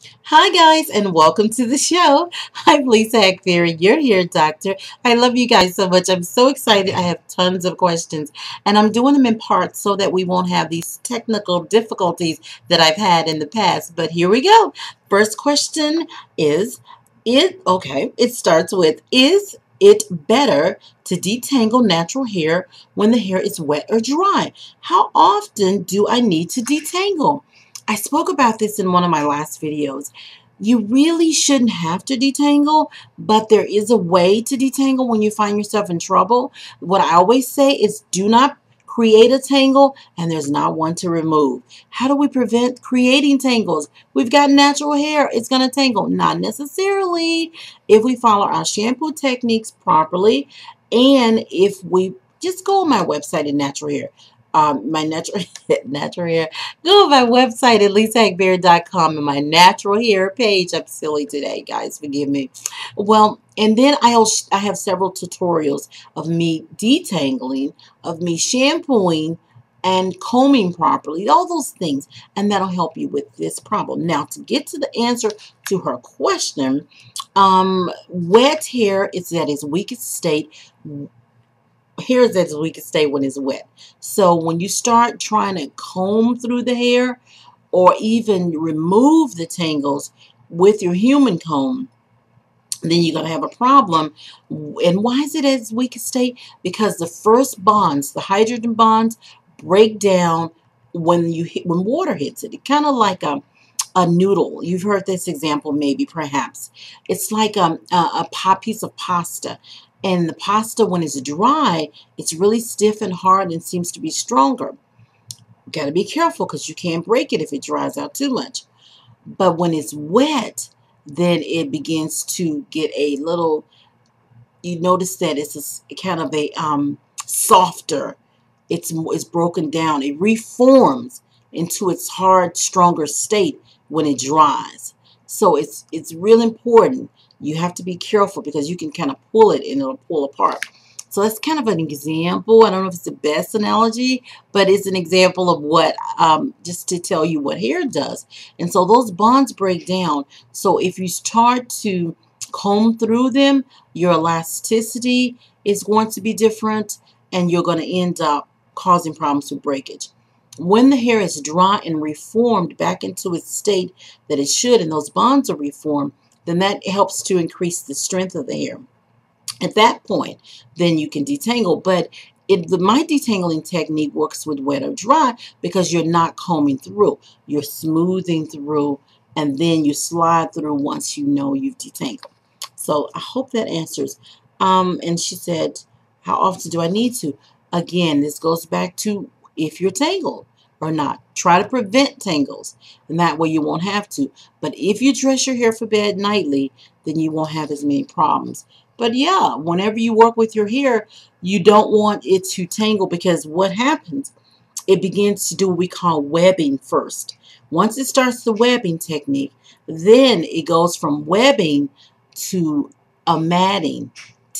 Hi guys, and welcome to the show. I'm Lisa Akbari, your hair doctor. I love you guys so much. I'm so excited. I have tons of questions, and I'm doing them in parts so that we won't have these technical difficulties that I've had in the past. But here we go. First question is it starts with, is it better to detangle natural hair when the hair is wet or dry? How often do I need to detangle? I spoke about this in one of my last videos. You really shouldn't have to detangle, but there is a way to detangle when you find yourself in trouble. What I always say is do not create a tangle, and there's not one to remove. How do we prevent creating tangles? We've got natural hair. It's going to tangle. Not necessarily if we follow our shampoo techniques properly, and if we just go on my website in natural hair. My natural hair. Go to my website at lisaakbari.com and my natural hair page. I'm silly today, guys. Forgive me. Well, and then I have several tutorials of me detangling, of me shampooing, and combing properly. All those things, and that'll help you with this problem. Now, to get to the answer to her question, wet hair is at its weakest state. Hair is at its weakest state when it's wet. So when you start trying to comb through the hair or even remove the tangles with your human comb, then you're going to have a problem. And why is it at its weakest state? Because the first bonds, the hydrogen bonds, break down when water hits it. It's kind of like a noodle. You've heard this example maybe, perhaps. It's like a piece of pasta. And the pasta, when it's dry, it's really stiff and hard and seems to be stronger. Got to be careful because you can't break it if it dries out too much. But when it's wet, then it begins to get a little, you notice that it's kind of a softer. It's broken down. It reforms into its hard, stronger state when it dries. So it's real important. You have to be careful because you can kind of pull it and it'll pull apart. So that's kind of an example. I don't know if it's the best analogy, but it's an example of what, just to tell you what hair does. And so those bonds break down. So if you start to comb through them, your elasticity is going to be different and you're going to end up causing problems with breakage. When the hair is dry and reformed back into its state that it should, and those bonds are reformed, then that helps to increase the strength of the hair. At that point, then you can detangle. But my detangling technique works with wet or dry because you're not combing through. You're smoothing through, and then you slide through once you know you've detangled. So I hope that answers. And she said, how often do I need to? Again, this goes back to if you're tangled or not. Try to prevent tangles, and that way you won't have to. But if you dress your hair for bed nightly, then you won't have as many problems. But yeah, whenever you work with your hair, you don't want it to tangle because what happens, it begins to do what we call webbing first. Once it starts the webbing technique, then it goes from webbing to a matting.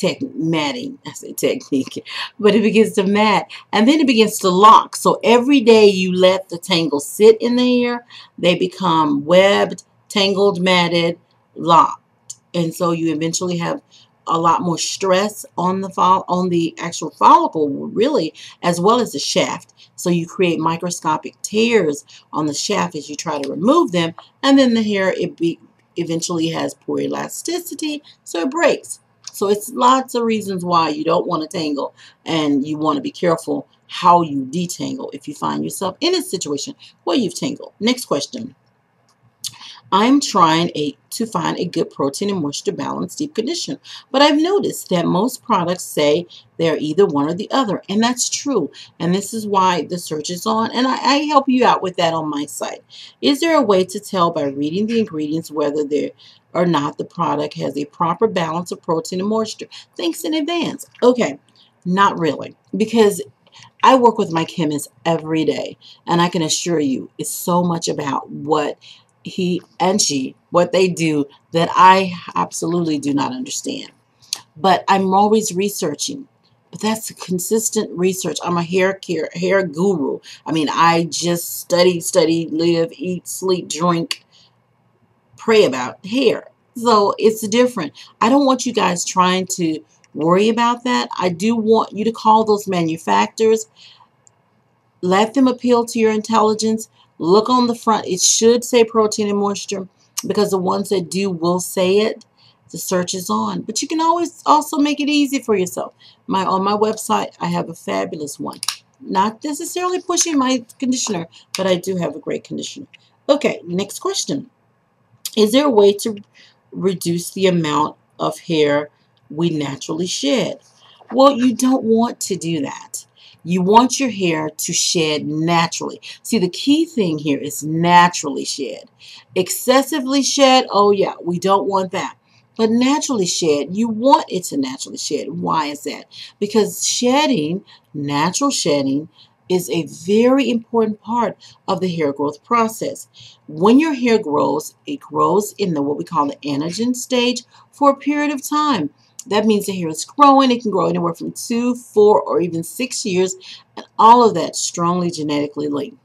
I say technique, but it begins to mat, and then it begins to lock. So every day you let the tangles sit in the hair, they become webbed, tangled, matted, locked, and so you eventually have a lot more stress on the actual follicle, really, as well as the shaft. So you create microscopic tears on the shaft as you try to remove them, and then the hair eventually has poor elasticity, so it breaks. So it's lots of reasons why you don't want to tangle, and you want to be careful how you detangle if you find yourself in a situation where you've tangled. Next question. I'm trying to find a good protein and moisture balance deep conditioner, but I've noticed that most products say they're either one or the other, and that's true. And this is why the search is on, and I help you out with that on my site. Is there a way to tell by reading the ingredients whether there or not the product has a proper balance of protein and moisture? Thanks in advance. Okay, not really, because I work with my chemist every day, and I can assure you it's so much about what he and she, what they do, that I absolutely do not understand. But I'm always researching. But that's consistent research. I'm a hair guru. I mean, I just study, live, eat, sleep, drink pray about hair. So it's different. I don't want you guys trying to worry about that. I do want you to call those manufacturers. Let them appeal to your intelligence. Look on the front. It should say protein and moisture because the ones that do will say it. The search is on. But you can always also make it easy for yourself. On my website, I have a fabulous one. Not necessarily pushing my conditioner, but I do have a great conditioner. Okay, next question. Is there a way to reduce the amount of hair we naturally shed? Well, you don't want to do that. You want your hair to shed naturally. See, the key thing here is naturally shed. Excessively shed, oh yeah, we don't want that. But naturally shed, you want it to naturally shed. Why is that? Because shedding, natural shedding, is a very important part of the hair growth process. When your hair grows, it grows in what we call the anagen stage for a period of time. That means the hair is growing. It can grow anywhere from 2, 4, or even 6 years, and all of that strongly genetically linked.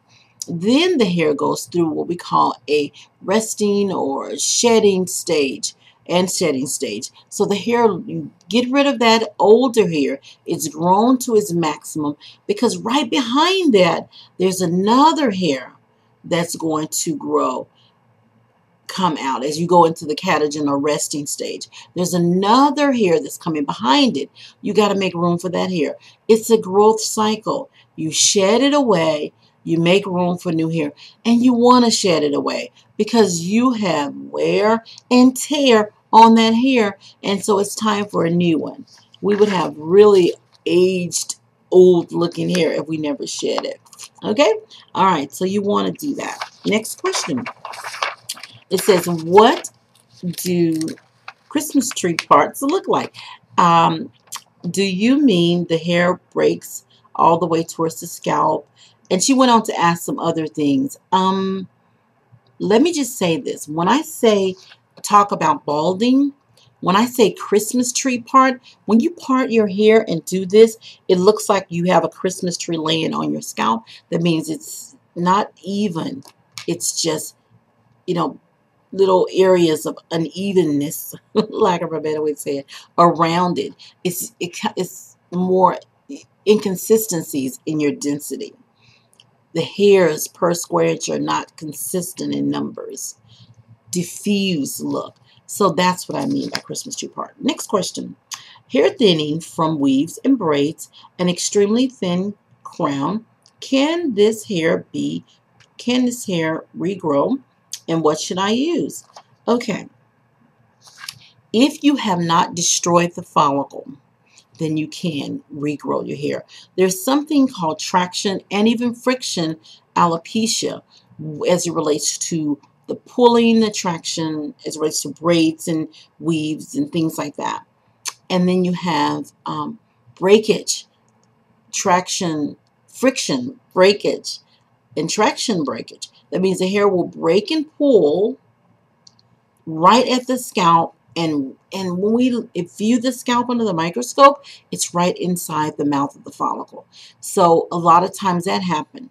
Then the hair goes through what we call a resting or shedding stage and shedding stage. So the hair, you get rid of that older hair. It's grown to its maximum because right behind that, there's another hair that's going to come out as you go into the catagen or resting stage. There's another hair that's coming behind it. You got to make room for that hair. It's a growth cycle. You shed it away, you make room for new hair, and you want to shed it away because you have wear and tear on that hair, and so it's time for a new one. We would have really aged, old looking hair if we never shed it. Okay? All right, so you want to do that. Next question. It says, what do Christmas tree parts look like? Do you mean the hair breaks all the way towards the scalp? And she went on to ask some other things. Let me just say this. When I talk about balding, when I say Christmas tree part, when you part your hair and do this, it looks like you have a Christmas tree laying on your scalp. That means it's not even. It's just, little areas of unevenness, lack of a better way to say it, around it. It's more inconsistencies in your density. The hairs per square inch are not consistent in numbers. Diffuse look. So that's what I mean by Christmas tree part. Next question. Hair thinning from weaves and braids, an extremely thin crown. Can this hair regrow? And what should I use? Okay. If you have not destroyed the follicle, then you can regrow your hair. There's something called traction and even friction alopecia as it relates to the pulling, the traction, as it relates to braids and weaves and things like that. And then you have breakage, traction, friction, breakage, and traction breakage. That means the hair will break and pull right at the scalp, and when we view the scalp under the microscope, it's right inside the mouth of the follicle. So a lot of times that happens.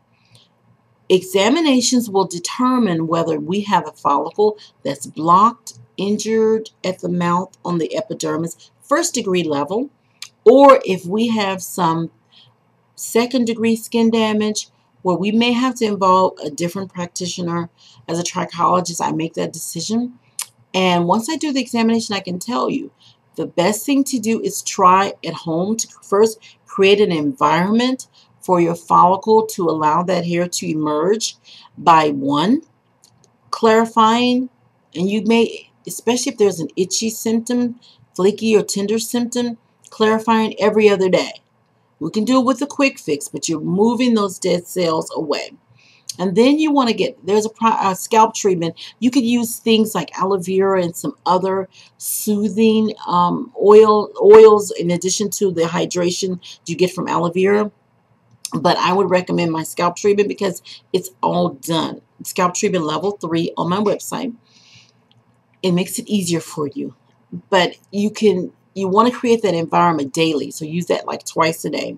Examinations will determine whether we have a follicle that's blocked, injured at the mouth on the epidermis, first-degree level, or if we have some second-degree skin damage where we may have to involve a different practitioner. As a trichologist, I make that decision. And once I do the examination, I can tell you the best thing to do is try at home to first create an environment for your follicle to allow that hair to emerge by one, clarifying, and you may, especially if there's an itchy symptom, flaky or tender symptom, clarifying every other day. We can do it with a quick fix, but you're moving those dead cells away. And then you want to there's a scalp treatment. You could use things like aloe vera and some other soothing oils in addition to the hydration you get from aloe vera. But I would recommend my scalp treatment because it's all done. Scalp treatment level 3 on my website. It makes it easier for you. But you want to create that environment daily. So use that like twice a day.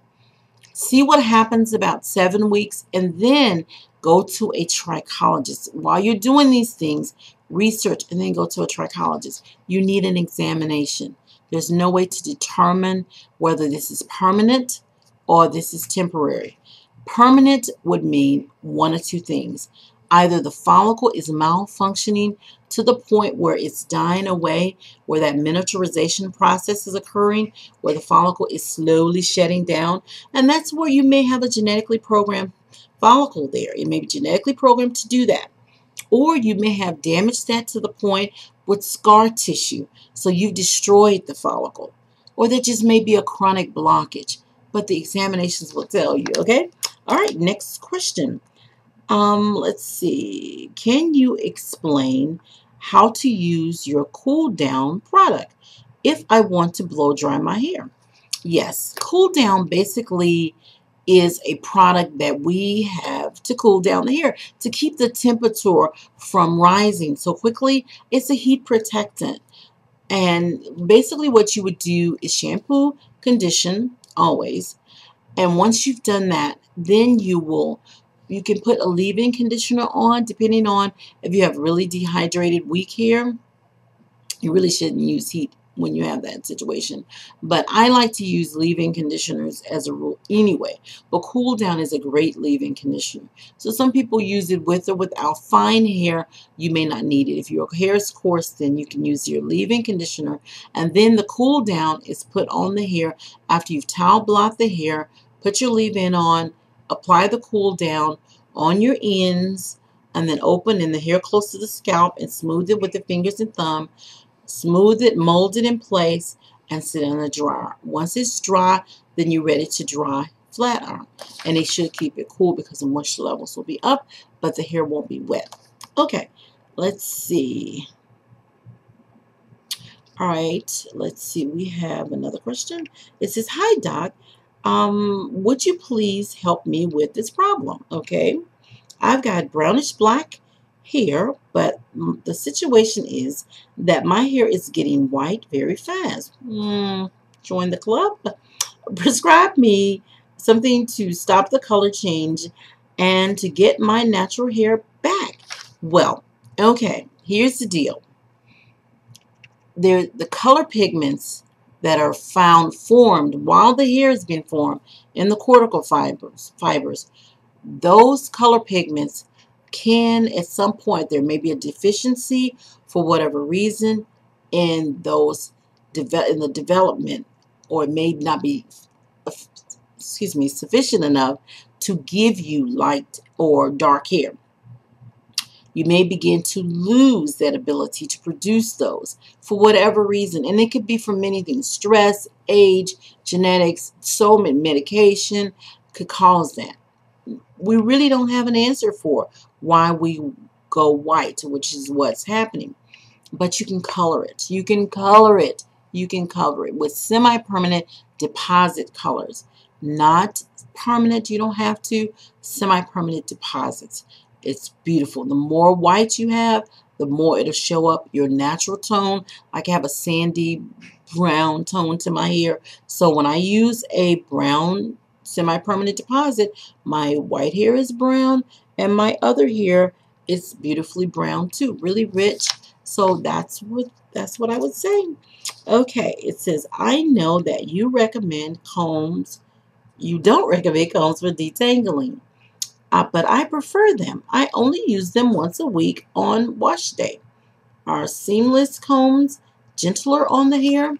See what happens about 7 weeks, and then go to a trichologist. While you're doing these things, research and then go to a trichologist. You need an examination. There's no way to determine whether this is permanent or this is temporary. Permanent would mean one of two things. Either the follicle is malfunctioning to the point where it's dying away, where that miniaturization process is occurring, where the follicle is slowly shutting down, and that's where you may have a genetically programmed follicle there. It may be genetically programmed to do that. Or you may have damaged that to the point with scar tissue, so you've destroyed the follicle. Or there just may be a chronic blockage, but the examinations will tell you, okay? All right, next question. Let's see. Can you explain how to use your cool down product if I want to blow dry my hair? Yes, cool down basically is a product that we have to cool down the hair, to keep the temperature from rising so quickly. It's a heat protectant. And basically what you would do is shampoo, condition, always. And once you've done that, then you can put a leave-in conditioner on, depending on if you have really dehydrated, weak hair. You really shouldn't use heat when you have that situation. But I like to use leave-in conditioners as a rule anyway. But cool down is a great leave-in conditioner. So some people use it with or without. Fine hair, you may not need it. If your hair is coarse, then you can use your leave-in conditioner. And then the cool down is put on the hair after you've towel blot the hair, put your leave-in on, apply the cool down on your ends, and then open in the hair close to the scalp and smooth it with the fingers and thumb. Smooth it, mold it in place, and sit in the dryer. Once it's dry, then you're ready to dry flat iron. And they should keep it cool because the moisture levels will be up, but the hair won't be wet. Okay, let's see. All right, let's see. We have another question. It says, "Hi, Doc. Would you please help me with this problem?" Okay, I've got brownish black hair, but the situation is that my hair is getting white very fast. Join the club. Prescribe me something to stop the color change and to get my natural hair back. Well, okay, here's the deal. The color pigments that are formed while the hair has been formed in the cortical fibers, those color pigments can, at some point, there may be a deficiency for whatever reason in the development, or it may not be sufficient enough to give you light or dark hair. You may begin to lose that ability to produce those for whatever reason, and it could be from many things: stress, age, genetics, so many medication could cause that. We really don't have an answer for why we go white, which is what's happening. But you can color it. You can color it. You can cover it with semi-permanent deposit colors. Not permanent, you don't have to. Semi-permanent deposits. It's beautiful. The more white you have, the more it'll show up your natural tone. Like I have a sandy brown tone to my hair. So when I use a brown semi-permanent deposit, my white hair is brown and my other hair is beautifully brown too, really rich. So that's what I would say. Okay, it says, "I know that you recommend combs. You don't recommend combs for detangling, but I prefer them. I only use them once a week on wash day. Are seamless combs gentler on the hair?"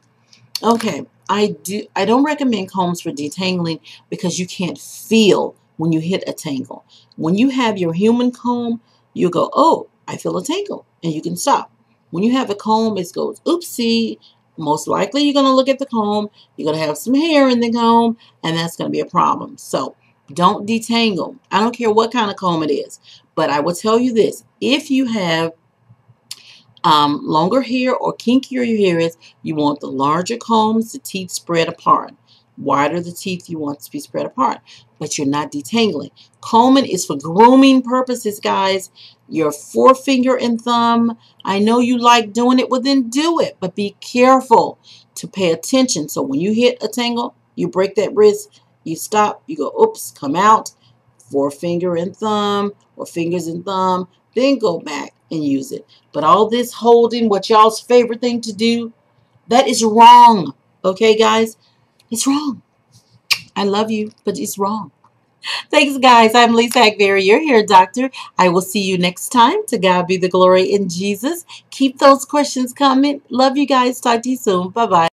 Okay, I don't recommend combs for detangling because you can't feel when you hit a tangle. When you have your human comb, you go, "Oh, I feel a tangle," and you can stop. When you have a comb, it goes, "Oopsie." Most likely you're going to look at the comb, you're going to have some hair in the comb, and that's going to be a problem. So don't detangle. I don't care what kind of comb it is, but I will tell you this: if you have longer hair or kinkier your hair is, you want the larger combs, the teeth spread apart. Wider the teeth, you want to be spread apart, but you're not detangling. Combing is for grooming purposes, guys. Your forefinger and thumb, I know you like doing it, well then do it, but be careful to pay attention. So when you hit a tangle, you break that wrist, you stop, you go, "Oops," come out, forefinger and thumb, or fingers and thumb, then go back and use it. But all this holding, what y'all's favorite thing to do, that is wrong. Okay, guys? It's wrong. I love you, but it's wrong. Thanks, guys. I'm Lisa Akbari, your hair doctor. I will see you next time. To God be the glory in Jesus. Keep those questions coming. Love you guys. Talk to you soon. Bye-bye.